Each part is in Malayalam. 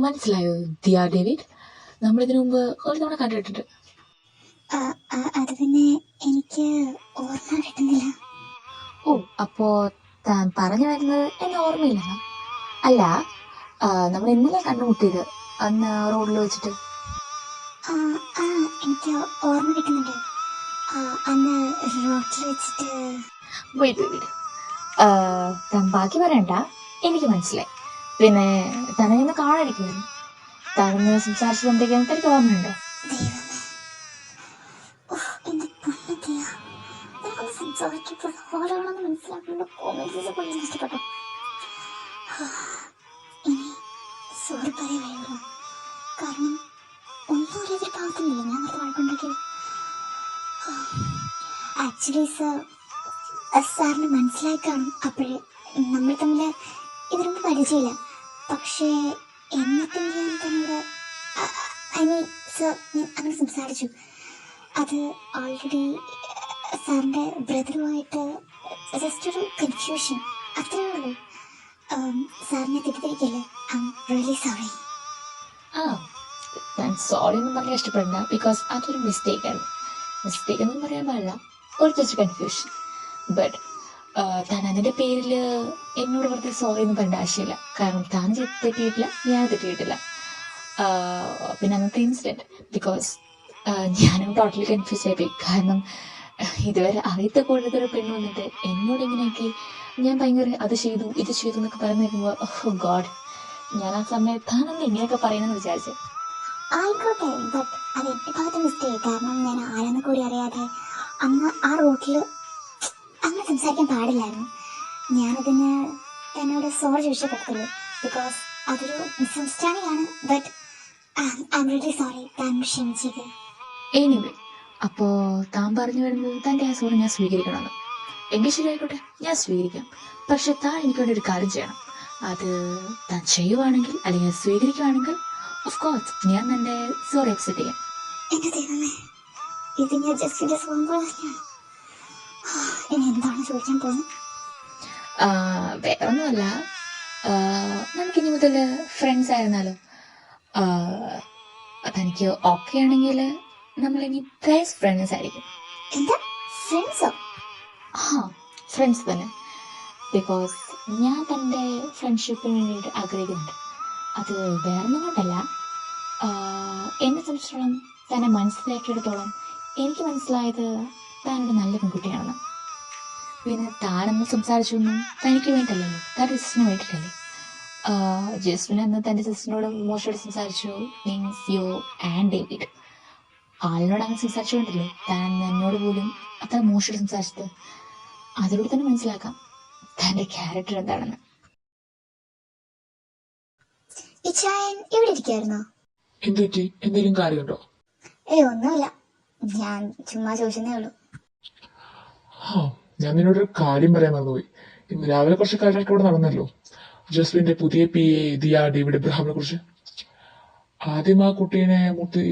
മനസ്സിലായോ ദിയ ഡേവിഡ്? നമ്മളിതിനു മുമ്പ് ഒരു തവണ കണ്ടിട്ടുണ്ട്. അത് പിന്നെ എനിക്ക് ഓർമ്മ കിട്ടുന്നില്ല. ഓ, അപ്പോ താൻ പറഞ്ഞു വരുന്നത് എന്നെ ഓർമ്മയില്ലെന്നാ? അല്ല, നമ്മൾ ഇന്നലെ കണ്ടുമുട്ടിയത് അന്ന് റോഡിൽ വെച്ചിട്ട്. എനിക്ക് ഓർമ്മ കിട്ടുന്നുണ്ട്. അന്ന് റോട്ടിൽ വെച്ചിട്ട്. വെയിറ്റ്, താൻ ബാക്കി പറയണ്ട, എനിക്ക് മനസ്സിലായി. പിന്നെ തന്നെ ഇന്ന് കാണാതിരിക്കുമായിരുന്നു. താനൊന്ന് സംസാരിച്ചത് എന്തൊക്കെയാണെന്ന് തനിക്ക് ഓർമ്മയുണ്ടോ? എന്റെ പൊന്നത്തിയ, നിനക്കൊന്ന് സംസാരിച്ചപ്പോൾ ആരാണെന്ന് മനസ്സിലാക്കേണ്ട കോമൻസ് പോയി നഷ്ടപ്പെട്ടു. ഇനി സോറി പറയുകയുള്ളൂ. കാരണം ഒന്നും ഒരു എതിർഭാഗത്തുന്നില്ല ഞാൻ വെറുതെ വഴക്കുണ്ടാക്കിയത്. ആക്ച്വലി സാറിന് മനസ്സിലായി കാണും. അപ്പോഴേ നമ്മൾ തമ്മിൽ ഇതിനൊന്നും പരിചയമില്ല. പക്ഷേ എന്നിട്ടും ഞാൻ തന്നോട് ഐ മീൻ സർ ഞാൻ അങ്ങനെ സംസാരിച്ചു. അത് ഓൾറെഡി സാറിൻ്റെ ബ്രദറുമായിട്ട് ജസ്റ്റ് ഒരു കൺഫ്യൂഷൻ, അത്രേ ഉള്ളൂ. സാറിനെ തെറ്റിദ്ധരിക്കല്ലേ. I am really sorry. ഞാൻ സോറി ഒന്നും പറയാൻ ഇഷ്ടപ്പെടണ്ട, ബിക്കോസ് അതൊരു മിസ്റ്റേക്കാണ്. മിസ്റ്റേക്ക് ഒന്നും പറയാൻ പാടില്ല, ഒരു ജസ്റ്റ് കൺഫ്യൂഷൻ. ബട്ട് താൻ അതിൻ്റെ പേരിൽ എന്നോട് വെറുതെ സോറി ഒന്നും പറയേണ്ട ആവശ്യമില്ല. കാരണം താൻ തെറ്റിയിട്ടില്ല, ഞാൻ തെറ്റിയിട്ടില്ല. പിന്നെ അന്നത്തെ ഇൻസിഡൻറ്റ്, ബിക്കോസ് ഞാനും ടോട്ടലി കൺഫ്യൂസ് ആയിപ്പോയി. കാരണം ഇതുവരെ അറിയത്ത കൂടുതലൊരു പെണ്ണ് വന്നിട്ട് എന്നോട് ഇങ്ങനെയൊക്കെ ഞാൻ ഭയങ്കര അത് ചെയ്തു ഇത് ചെയ്തു എന്നൊക്കെ പറഞ്ഞു നിൽക്കുമ്പോൾ, ഓ ഗോഡ്, ഞാൻ ആ സമയത്ത് താനെന്താ ഇങ്ങനെയൊക്കെ പറയുന്നതെന്ന് വിചാരിച്ചു. ആയിക്കോട്ടെ, ബട്ട് അത് എൻ്റെ ഭാഗത്ത് മിസ്റ്റേക്ക്. കാരണം ഞാൻ ആരെന്ന് കൂടി അറിയാതെ അന്ന് ആ റോട്ടിൽ അങ്ങനെ സംസാരിക്കാൻ പാടില്ലായിരുന്നു. ഞാനതിന് എന്നോട് സോറി ചോദിച്ചേ പറ്റുള്ളൂ, ബിക്കോസ് അതൊരു മിസ്അണ്ടർസ്റ്റാൻഡിംഗ് ആണ്. But I am really sorry. താൻ ക്ഷമിച്ചത്. എനിവേ, അപ്പോൾ താൻ പറഞ്ഞു വരുന്നത് തൻ്റെ ആ സോറി ഞാൻ സ്വീകരിക്കണമെന്ന്. എങ്കിൽ ശരിയായിക്കോട്ടെ, ഞാൻ സ്വീകരിക്കാം. പക്ഷെ താൻ എനിക്ക് വേണ്ടി ഒരു കാര്യം ചെയ്യണം. അത് താൻ ചെയ്യുവാണെങ്കിൽ അല്ലെങ്കിൽ സ്വീകരിക്കുകയാണെങ്കിൽ ഓഫ് കോഴ്സ് ഞാൻ തൻ്റെ സോറി അക്സെപ്റ്റ് ചെയ്യാം. എൻ്റെ ദൈവമേ, ഇത് ഞാൻ ജസ്റ്റിൻ്റെ പോകുമ്പോൾ ഇനി എന്താണ് ചോദിക്കാൻ പോകുന്നത്? വേറൊന്നുമല്ല, നമുക്കിനി മുതൽ ഫ്രണ്ട്സ് ആയിരുന്നാലോ? അതെനിക്ക് ഓക്കെ ആണെങ്കിൽ നമ്മളിനി ബെസ്റ്റ് ഫ്രണ്ട്സ് ആയിരിക്കും. എന്താ ഫ്രണ്ട്സോ? ഫ്രണ്ട്സ് തന്നെ. ബിക്കോസ് ഞാൻ തൻ്റെ ഫ്രണ്ട്ഷിപ്പിന് വേണ്ടിയിട്ട് ആഗ്രഹിക്കുന്നുണ്ട്. അത് വേറൊന്നും കൊണ്ടല്ല, എന്നെ സംബന്ധിച്ചിടത്തോളം തന്നെ മനസ്സിലാക്കിയിടത്തോളം എനിക്ക് മനസ്സിലായത് താനൊരു നല്ല പെൺകുട്ടിയാണെന്ന്. പിന്നെ താനെന്ന് സംസാരിച്ചൊന്നും തനിക്ക് വേണ്ടിയിട്ടല്ലല്ലോ, തൻ്റെ സിസ്റ്ററിന് വേണ്ടിയിട്ടല്ലേ. ജസ്റ്റിന് അന്ന് തൻ്റെ സിസ്റ്ററിനോട് മോശമായിട്ട് സംസാരിച്ചു, മീൻസ് യു ആൻഡ് ഡേവിഡ്. ആളിനോട് അങ്ങനെ സംസാരിച്ചു കൊണ്ടല്ലേ താൻ എന്നോട് പോലും അത്ര മോശമായിട്ട് സംസാരിച്ചത്. അതിലൂടെ തന്നെ മനസ്സിലാക്കാം തൻ്റെ ക്യാരക്ടർ എന്താണെന്ന്. ഇവിടെ ഇരിക്കായിരുന്നോ? എന്തെങ്കിലും കാര്യമുണ്ടോ? ഒന്നുമില്ല, ഞാൻ ചുമ്മാ ചോദിച്ചതേ ഉള്ളൂ. ഞാൻ നിന്നോടൊരു കാര്യം പറയാൻ മറന്നുപോയി. ഇന്ന് രാവിലെ കുറച്ച് കാര്യങ്ങളൊക്കെ ഇവിടെ നടന്നല്ലോ, ജസ്ലിന്റെ പുതിയ PA ദിയ ഡേവിഡ് എബ്രഹാമിനെ കുറിച്ച്. ആദ്യം ആ കുട്ടീനെ മുത്തി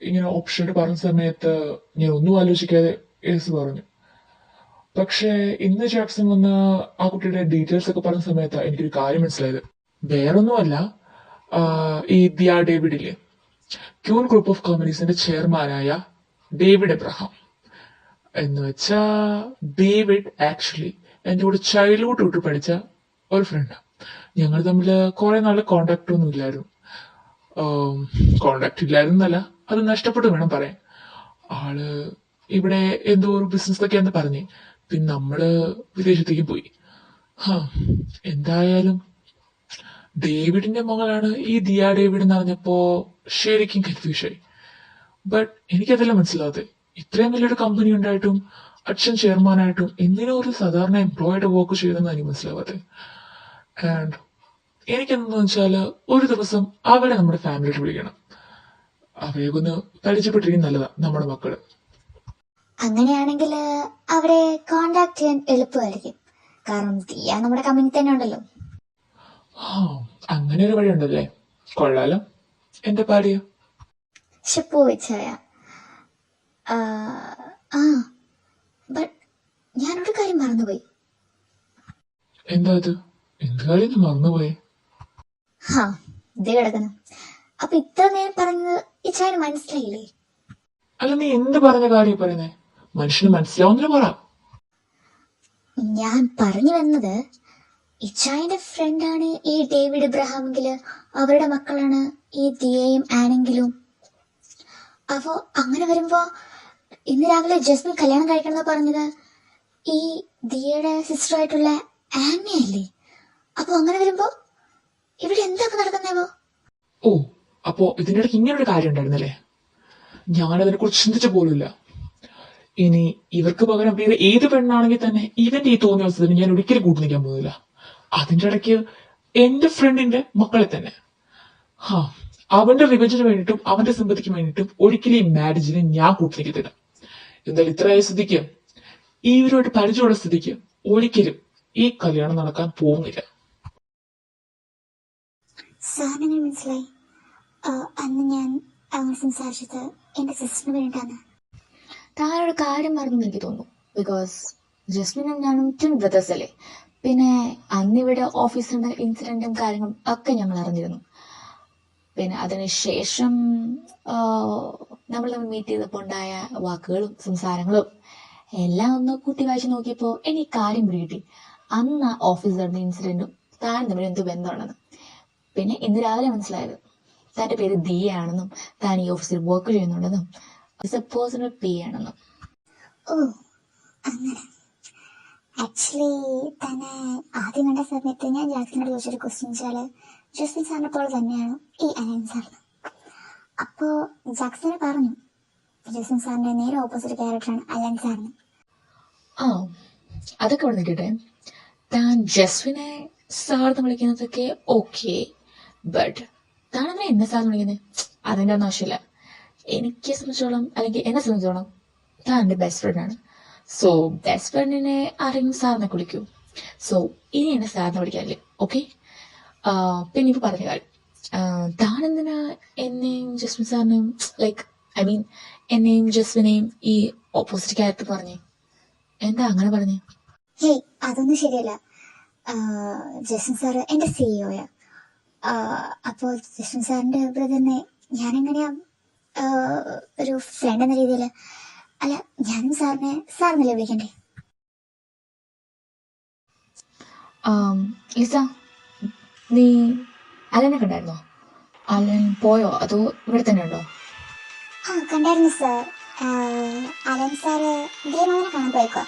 ഇങ്ങനെ ഓപ്ഷനായിട്ട് പറഞ്ഞ സമയത്ത് ഞാൻ ഒന്നും ആലോചിക്കാതെ യെസ് പറഞ്ഞു. പക്ഷേ ഇന്ന് ജാക്സൺ വന്ന് ആ കുട്ടിയുടെ ഡീറ്റെയിൽസ് ഒക്കെ പറഞ്ഞ സമയത്ത് എനിക്കൊരു കാര്യം മനസ്സിലായത്. വേറൊന്നുമല്ല, ഈ ദിയ ഡേവിഡിലെ ക്യൂൻ ഗ്രൂപ്പ് ഓഫ് കമ്പനീസിന്റെ ചെയർമാനായ ഡേവിഡ് എബ്രഹാം എന്ന് വെച്ചാ ഡേവിഡ് ആക്ച്വലി എൻ്റെ കൂടെ ചൈൽഡ്ഹുഡ് തൊട്ട് പഠിച്ച ഒരു ഫ്രണ്ട്. ഞങ്ങൾ തമ്മിൽ കുറെ നാളെ കോണ്ടാക്ട് ഒന്നും ഇല്ലായിരുന്നു. കോണ്ടാക്ട് ഇല്ലായിരുന്നല്ല, അത് നഷ്ടപ്പെട്ടു വേണം പറയാൻ. ആള് ഇവിടെ എന്തോ ഒരു ബിസിനസ് ഒക്കെയാന്ന് പറഞ്ഞേ, പിന്നെ നമ്മള് വിദേശത്തേക്ക് പോയി. എന്തായാലും ഡേവിഡിന്റെ മകളാണ് ഈ ദിയ ഡേവിഡ് എന്ന് അറിഞ്ഞപ്പോ ശരിക്കും കൺഫ്യൂഷനായി. ബട്ട് എനിക്കതെല്ലാം മനസ്സിലാവാതെ, ഇത്രയും വലിയൊരു കമ്പനി ഉണ്ടായിട്ടും അച്ഛൻ ചെയർമാനായിട്ടും എന്തിനോ ഒരു സാധാരണ എംപ്ലോയിയുടെ വർക്ക് ചെയ്തെന്ന് എനിക്ക് മനസ്സിലാവാതെ. ആൻഡ് എനിക്കെന്തെന്ന് വെച്ചാല് ഒരു ദിവസം അവരെ നമ്മുടെ ഫാമിലിയിട്ട് വിളിക്കണം. അവരെ ഒന്ന് പരിചയപ്പെട്ടിരിക്കും നല്ലതാ നമ്മുടെ മക്കള്. അങ്ങനെയാണെങ്കിൽ അവരെ കോണ്ടാക്ട് ചെയ്യാൻ എളുപ്പമായിരിക്കും. കാരണം ദിയ നമ്മുടെ കമ്പനി തന്നെ ഉണ്ടല്ലോ. അങ്ങനെ ഒരു വഴി ഉണ്ടല്ലേ? കൊള്ളാലോ എന്റെ ഭാര്യ. പോയിച്ചായ. ബട്ട് ഞാനൊരു കാര്യം മറന്നുപോയി. എന്താ അത്? എന്ത് കാര്യം മറന്നുപോയി? ഇതേ കിടക്കുന്നു. അപ്പൊ ഇത്ര നേരം പറഞ്ഞത് ഇച്ചായന് മനസ്സിലായില്ലേ? അല്ല, നീ എന്ത് പറഞ്ഞ കാര്യം പറയുന്നേ? മനുഷ്യന് മനസ്സിലാവുന്നില്ല പറ. ഞാൻ പറഞ്ഞു വന്നത്, ഇച്ചായന്റെ ഫ്രണ്ടാണ് ഈ ഡേവിഡ് ഇബ്രഹാമെങ്കില് അവരുടെ മക്കളാണ് ഈ ദിയയും ആനെങ്കിലും. അപ്പോ അങ്ങനെ വരുമ്പോ ഇന്ന് രാവിലെ ജസ്മിൻ കല്യാണം കഴിക്കണമെന്ന് പറഞ്ഞത് ഈ ദിയയുടെ സിസ്റ്റർ ആയിട്ടുള്ള ആനയല്ലേ? അപ്പൊ അങ്ങനെ വരുമ്പോ ഇവിടെ എന്താ നടക്കുന്നേവോ? ഓ, അപ്പോ ഇതിന്റെ ഇടയ്ക്ക് ഇങ്ങനെ ഒരു കാര്യം ഉണ്ടായിരുന്നല്ലേ? ഞാനതിനെ കുറിച്ച് ചിന്തിച്ച പോലുമില്ല. ഇനി ഇവർക്ക് പകരം വേറെ ഏത് പെണ്ണാണെങ്കിൽ തന്നെ ഇവന്റെ ഈ തോന്നിയ അവസരത്തിന് ഞാൻ ഒരിക്കലും കൂട്ടു നിൽക്കാൻ പോകുന്നില്ല. അതിന്റെ ഇടയ്ക്ക് എന്റെ ഫ്രണ്ടിന്റെ മക്കളെ തന്നെ അവന്റെ റിവെഞ്ചിന് വേണ്ടിയിട്ടും അവന്റെ സിമ്പതിക്ക് വേണ്ടിയിട്ടും ഒരിക്കലും ഈ മാരേജിന് ഞാൻ കൂട്ടു നിൽക്കത്തില്ല. എന്തായാലും ഇത്രയായ സ്ഥിതിക്ക്, ഇവരുമായിട്ട് പരിചയമുള്ള സ്ഥിതിക്ക് ഒരിക്കലും ഈ കല്യാണം നടക്കാൻ പോകുന്നില്ല. സാറിനെങ്ങനെ മനസ്സിലായി? അന്ന് ഞാൻ അങ്ങനെ സംസാരിച്ചത് എന്റെ സിസ്റ്ററിന് വേണ്ടിയിട്ടാണ്. താനൊരു കാര്യം മറന്നു എനിക്ക് തോന്നുന്നു. ബിക്കോസ് ജസ്മിനും ഞാനും ട്വിൻ ബ്രദേഴ്സ് അല്ലേ. പിന്നെ അന്നിവിടെ ഓഫീസിന്റെ ഇൻസിഡന്റും കാര്യങ്ങളും ഒക്കെ ഞങ്ങൾ അറിഞ്ഞിരുന്നു. പിന്നെ അതിനുശേഷം നമ്മൾ തമ്മിൽ മീറ്റ് ചെയ്തപ്പോൾ ഉണ്ടായ വാക്കുകളും സംസാരങ്ങളും എല്ലാം ഒന്ന് കൂട്ടി വായിച്ച് നോക്കിയപ്പോൾ എനിക്ക് കാര്യം പിടികിട്ടി. അന്ന് ഓഫീസിൽ നടന്ന ഇൻസിഡന്റും താൻ തമ്മിൽ എന്ത് ബന്ധമാണെന്ന്. പിന്നെ ഇന്ന് രാവിലെ മനസ്സിലായത് തന്റെ പേര് ദിയ ആണെന്നും താൻ ഈ ഓഫീസിൽ വർക്ക് ചെയ്യുന്നുണ്ടെന്നും പേഴ്സണൽ പി ആണെന്നും. ഓ, അങ്ങനെ. ആക്ച്വലി തന്നെ ആദ്യം കണ്ട സമയത്ത് ഞാൻ ജാക്സനോട് ചോദിച്ചൊരു ക്വസ്റ്റ്യൻ വെച്ചാല്, ജസ്മിൻ സാറിനെ പോലെ തന്നെയാണ് ഈ അനൻ സാറിന്. അപ്പോ ജാക്സനെ പറഞ്ഞു ജസ്മിൻ സാറിന്റെ നേരെ ഓപ്പോസിറ്റ് ക്യാരക്ടറാണ് അലൻ സാറിന്. ആ, അതൊക്കെ ഇവിടെ നിൽക്കട്ടെ. താൻ ജസ്വിനെ സാർന്ന് വിളിക്കുന്നതൊക്കെ ഓക്കെ, ബട്ട് താൻ അങ്ങനെ എന്നെ സാർന്ന് വിളിക്കുന്നത് അതിൻ്റെ ഒന്നും ആവശ്യമില്ല. എനിക്ക് സംബന്ധിച്ചോളം, അല്ലെങ്കിൽ എന്നെ സംബന്ധിച്ചോളം, താൻ എൻ്റെ ബെസ്റ്റ് ഫ്രണ്ടാണ്. സോ ബെസ്റ്റ് ഫ്രണ്ടിനെ ആരെങ്കിലും സാറിനെ വിളിക്കൂ. സോ ഇനി എന്നെ സാറിനെ വിളിക്കാനില്ലേ? ഓക്കെ. പിന്നെ ഇപ്പൊ പറഞ്ഞ കാര്യം, താൻ എന്തിനാ എന്നെയും ജസ്മിൻ സാറിനെയും എന്നെയും ജസ്മിനെയും ഈ ഓപ്പോസിറ്റ് ക്യാരക്ടർ പറഞ്ഞേ? എന്താ അങ്ങനെ പറഞ്ഞേ? ഹേയ്, അതൊന്നും ശരിയല്ല. ജസ്മിൻ സാറ് എന്റെ സിഇഒയാ. അപ്പോ ജസ്മിൻ സാറിന്റെ ബ്രദറിനെ ഞാനെങ്ങനെയാ ഒരു ഫ്രണ്ട് എന്ന രീതിയിൽ, അല്ല ഞാനും സാറിനെ സാറിനല്ലേ വിളിക്കണ്ടേ? ലിസ, നീ അലനെ കണ്ടായിരുന്നോ? അലൻ പോയോ അതോ ഇവിടെ തന്നെ ഉണ്ടോ? കണ്ടായിരുന്നു സാർ. അലൻ സാറ് ദിയമാനെ കാണാൻ പോയിക്കോ.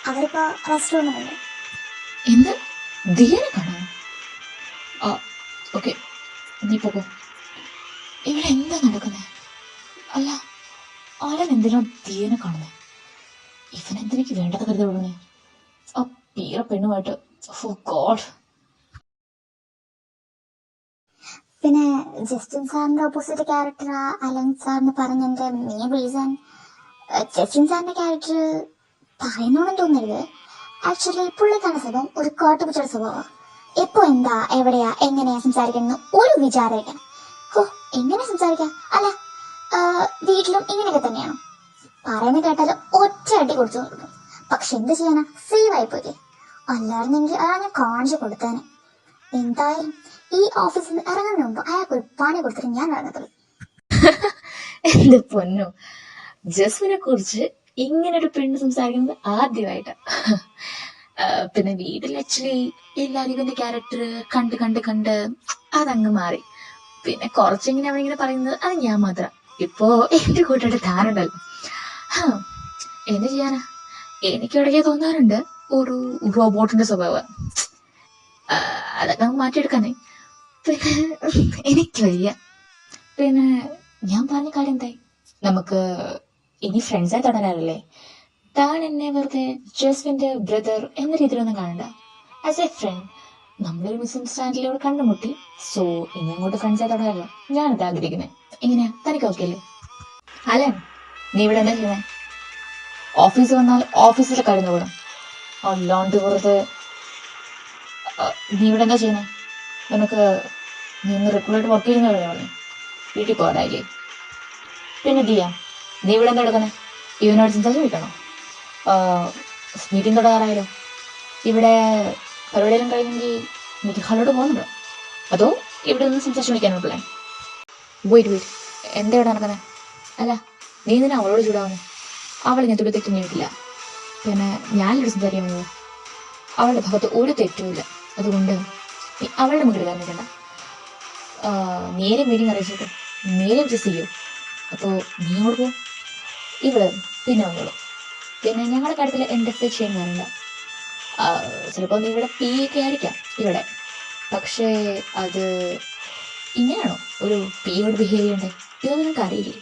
അവരിപ്പോ റെസ്റ്റോറൻറ്റിലുണ്ട്. എന്ത്? ദിയനെ കാണാൻ? ഓക്കെ, നീ പോകോ. ഇവിടെ എന്താ നടക്കുന്നേ? അല്ല, അലൻ എന്തിനാ ദിയനെ കാണുന്നേ? ഇവനെന്തിനേക്ക് വേണ്ടത് കരുതി വിടണേ? ആ പീറ പെണ്ണുമായിട്ട്. ഓ ഗോഡ്. പിന്നെ ജസ്റ്റിൻ സാറിന്റെ ഓപ്പോസിറ്റ് ക്യാരക്ടർ അലൻ സാറിന് പറഞ്ഞതിന്റെ മെയിൻ റീസൺ, ജസ്റ്റിൻ സാറിന്റെ ക്യാരക്ടർ പറയുന്നോണെന്ന് തോന്നരുത്. ആക്ച്വലി പുള്ളിക്കാരുടെ സ്വഭാവം ഒരു കോട്ടുപിടിച്ചൊരു സ്വഭാവമാണ്. എപ്പോ എന്താ എവിടെയാ എങ്ങനെയാ സംസാരിക്കുന്ന ഒരു വിചാരമില്ല. ഓ, എങ്ങനെ സംസാരിക്കാം? അല്ല വീട്ടിലും ഇങ്ങനെയൊക്കെ തന്നെയാണോ? പറയുന്നത് കേട്ടാൽ ഒറ്റ അടി കൊടുത്തു കൊടുക്കും. പക്ഷെ എന്ത് ചെയ്യാനാ, സേവ് ആയിപ്പോയി. അല്ലായിരുന്നെങ്കിൽ അയാൾ ഞാൻ കാണിച്ചു കൊടുത്തേനെ. എന്തായാലും ഈ ഓഫീസിൽ നിന്ന് ഇറങ്ങുന്നതിന് മുമ്പ് അയാൾക്ക് ഒരു പണി കൊടുത്തിട്ട് ഞാൻ ഇറങ്ങത്തുള്ളൂ. എന്റെ പൊന്നോ, ജസ്മിനെ കുറിച്ച് ഇങ്ങനൊരു പെണ്ണ് സംസാരിക്കുന്നത് ആദ്യമായിട്ടാ. പിന്നെ വീട്ടിൽ ആക്ച്വലി എല്ലാവരും ഇവന്റെ ക്യാരക്ടർ കണ്ട് കണ്ട് കണ്ട് അതങ്ങ് മാറി. പിന്നെ കുറച്ചിങ്ങനെ അവനിങ്ങനെ പറയുന്നത് അത് ഞാൻ മാത്രം. ഇപ്പോ എന്റെ കൂട്ടായിട്ട് താനുണ്ടല്ലോ. എന്ത് ചെയ്യാനാ, എനിക്കിടയ്ക്ക് തോന്നാറുണ്ട് ഒരു റോബോട്ടിന്റെ സ്വഭാവം. അതൊക്കെ മാറ്റിയെടുക്കാനേ. പിന്നെ എനിക്ക് വയ്യ. പിന്നെ ഞാൻ പറഞ്ഞ കാര്യം എന്തായി? നമുക്ക് ഇനി ഫ്രണ്ട്സായി തുടരാനല്ലേ? താൻ എന്നെ വെറുതെ ജസ്വിന്റെ ബ്രദർ എന്ന രീതിയിലൊന്നും കാണണ്ട. ആസ് എ ഫ്രണ്ട് നമ്മളൊരു മിസ്അണ്ടർസ്റ്റാൻഡിലൂടെ കണ്ടുമുട്ടി. സോ ഇനി അങ്ങോട്ട് ഫ്രണ്ട്സായി തുടരാമല്ലോ. ഞാനത് ആഗ്രഹിക്കുന്നത്. എങ്ങനെയാ, തനിക്ക് ഓക്കെ അല്ലേ? അലൻ, നീ ഇവിടെ എന്താ ചെയ്യുന്നത്? ഓഫീസ് വന്നാൽ ഓഫീസിലെ കഴിഞ്ഞു പോകണം. അല്ലാണ്ട് വെറുതെ നീ ഇവിടെ എന്താ ചെയ്യുന്നത്? നിനക്ക് നീ ഒന്ന് റെഗുലറായിട്ട് വർക്ക് ചെയ്യുന്നവരല്ലേ പറഞ്ഞു? വീട്ടിൽ പോരായില്ലേ? പിന്നെ ദിയ, നീ ഇവിടെ എന്താ എടുക്കുന്നത്? ഇവനോട് സംസാരിച്ച് നിൽക്കണോ? മീറ്റിംഗ് തുടങ്ങാറായാലോ. ഇവിടെ പരിപാടിയെല്ലാം കഴിഞ്ഞെങ്കിൽ മീറ്റിംഗ് ഹാളിലോട്ട് പോകുന്നുണ്ടോ? അതോ ഇവിടെ നിന്ന് സംസാരിച്ച് വിളിക്കാനോ പ്ലാൻ? വെയിറ്റ് എന്താ ഇവിടെ നടക്കുന്നത്? അല്ല, നീ എന്തിനാ അവളോട് ചൂടാവുന്നു? അവൾ ഞാൻ തുള്ളി തെറ്റും ചെയ്തിട്ടില്ല. പിന്നെ ഞാനിവിടെ സംസാരിക്കാൻ പോകുന്നത്, അവളുടെ ഭാഗത്ത് ഒരു തെറ്റുമില്ല. അതുകൊണ്ട് നീ അവളുടെ മുകളിൽ കാണിക്കണ്ട. നേരെ മീറ്റിംഗ് അറിയിച്ചിട്ട് നേരെ അഡ്ജസ്റ്റ് ചെയ്യൂ. അപ്പോൾ നീ അങ്ങോട്ട് പോകും, ഇവിടെ പിന്നെ വന്നോളൂ. പിന്നെ ഞങ്ങളുടെ കാര്യത്തിൽ എൻ്റെ ചെയ്യാൻ കാണില്ല. ചിലപ്പോൾ നീ ഇവിടെ പി ഒക്കെ ആയിരിക്കാം ഇവിടെ, പക്ഷേ അത് ഇങ്ങനെയാണോ ഒരു പിയോട് ബിഹേവ് ചെയ്യണ്ടേ? ഇതൊന്നും നിനക്ക് അറിയില്ലേ?